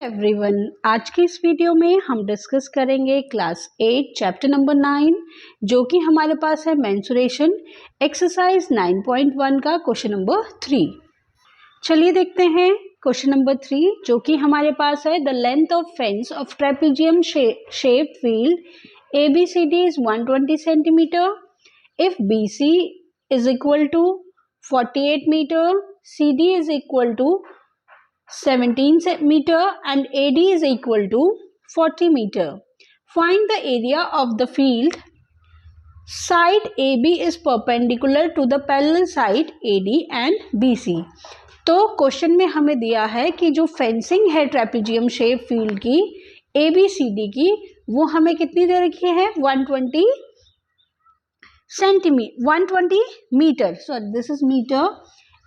Everyone, आज की इस वीडियो में हम डिस्कस करेंगे क्लास 8 चैप्टर नंबर 9 जो कि हमारे पास है मेंसुरेशन एक्सरसाइज 9.1 का क्वेश्चन नंबर 3। चलिए देखते हैं क्वेश्चन नंबर 3 जो कि हमारे पास है। The length of fence of trapezium shape field ABCD is 120 centimetre if BC is equal to 48 metre, CD is equal to 17 meter and AD is equal to 40 meter. Find the area of the field. Side AB is perpendicular to the parallel side AD and BC. तो question में हमें दिया है कि जो fencing है trapezium shape field की ABCD की, वो हमें कितनी दे रखी है 120 metre, sorry this is metre.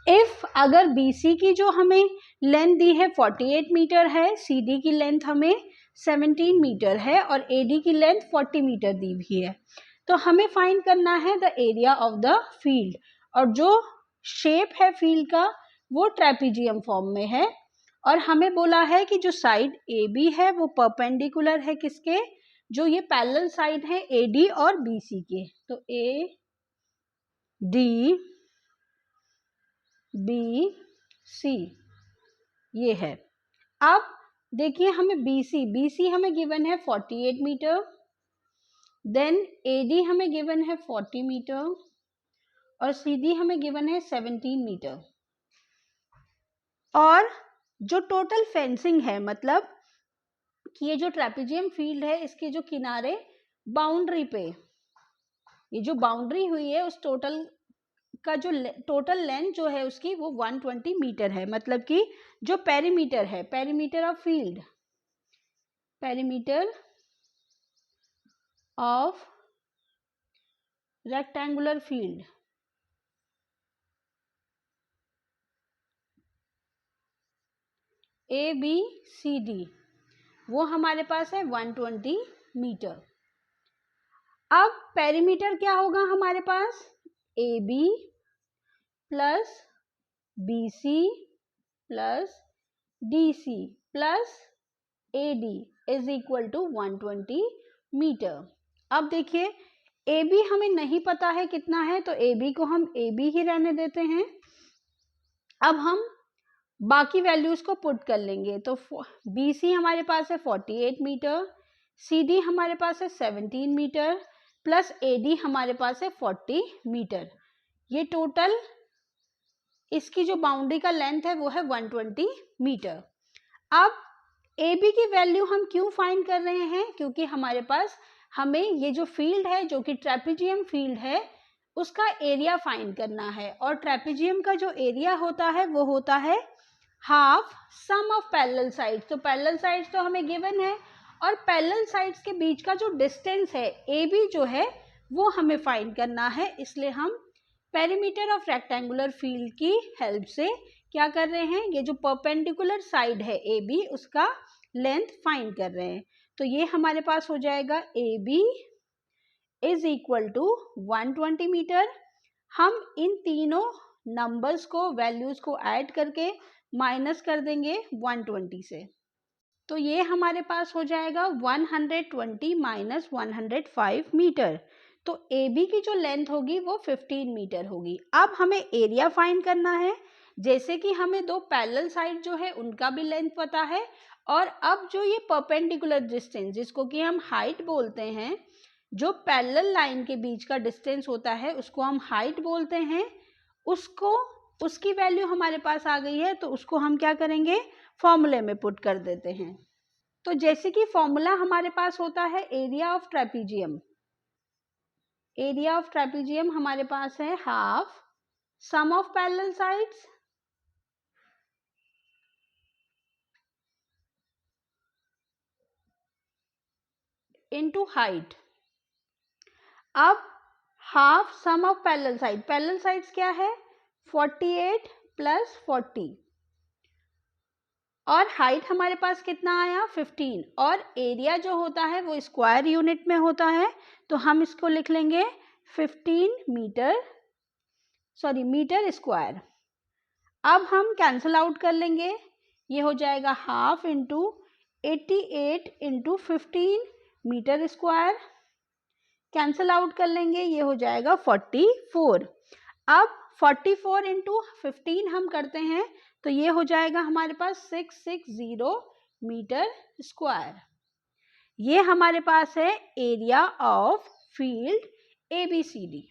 If अगर BC की जो हमें लेंथ दी है 48 मीटर है, CD की लेंथ हमें 17 मीटर है और AD की लेंथ 40 मीटर दी हुई है, तो हमें फाइंड करना है the area of the field. और जो शेप है फील्ड का वो ट्रेपेजियम फॉर्म में है और हमें बोला है कि जो साइड AB है वो परपेंडिकुलर है किसके, जो ये पैरेलल साइड है AD और BC के। तो AD BC ये है। अब देखिए हमें BC हमें गिवन है 48 मीटर, देन AD हमें गिवन है 40 मीटर और CD हमें गिवन है 17 मीटर। और जो टोटल फेंसिंग है, मतलब कि ये जो ट्रेपेजियम फील्ड है इसके जो किनारे बाउंड्री पे ये जो बाउंड्री हुई है उस टोटल का जो टोटल लेंथ जो है उसकी वो 120 मीटर है। मतलब कि जो पेरीमीटर है, perimeter of field, perimeter of rectangular field ABCD वो हमारे पास है 120 मीटर। अब पेरीमीटर क्या होगा हमारे पास, AB plus BC plus DC plus AD is equal to 120 metre. अब देखिए AB हमें नहीं पता है कितना है, तो AB को हम AB ही रहने देते हैं। अब हम बाकी वैल्यूज को पुट कर लेंगे, तो BC हमारे पास है 48 मीटर, CD हमारे पास है 17 मीटर प्लस AD हमारे पास है 40 मीटर। ये टोटल इसकी जो बाउंड्री का लेंथ है वो है 120 मीटर। अब AB की वैल्यू हम क्यों फाइंड कर रहे हैं, क्योंकि हमारे पास हमें ये जो फील्ड है जो कि ट्रेपेजियम फील्ड है उसका एरिया फाइंड करना है। और ट्रेपेजियम का जो एरिया होता है वो होता है half sum of parallel sides. तो पैरेलल साइड्स तो हमें गिवन है और पैरेलल साइड्स के बीच का जो डिस्टेंस है AB जो है वो हमें फाइंड करना है। इसलिए हम पेरीमीटर ऑफ रेक्टेंगुलर फील्ड की हेल्प से क्या कर रहे हैं, ये जो परपेंडिकुलर साइड है AB उसका लेंथ फाइंड कर रहे हैं। तो ये हमारे पास हो जाएगा AB is equal to 120 metre. हम इन तीनों नंबर्स को, वैल्यूज को ऐड करके माइनस कर देंगे 120 से, तो ये हमारे पास हो जाएगा 120 माइनस 105 मीटर। तो AB की जो लेंथ होगी वो 15 मीटर होगी। अब हमें एरिया फाइंड करना है, जैसे कि हमें दो पैरेलल साइड जो है उनका भी लेंथ पता है, और अब जो ये परपेंडिकुलर डिस्टेंस जिसको कि हम हाइट बोलते हैं, जो पैरेलल लाइन के बीच का डिस्टेंस होता है उसको हम हाइट बोलते हैं, उसकी वैल्यू हमारे पास आ गई है, तो उसको हम क्या करेंगे, फॉर्मूले में पुट कर देते हैं। तो जैसे कि फॉर्मूला हमारे पास होता है area of trapezium, area of trapezium हमारे पास है half sum of parallel sides into height. अब half sum of parallel side, parallel sides क्या है 48 प्लस 40 और हाइट हमारे पास कितना आया 15, और एरिया जो होता है वो स्क्वायर यूनिट में होता है, तो हम इसको लिख लेंगे 15 मीटर स्क्वायर। अब हम कैंसल आउट कर लेंगे, ये हो जाएगा half into 88 into 15 metre square, cancel out कर लेंगे, ये हो जाएगा 44। अब 44 इंटू 15 हम करते हैं तो ये हो जाएगा हमारे पास 660 मीटर स्क्वायर। ये हमारे पास है एरिया ऑफ फील्ड ABCD।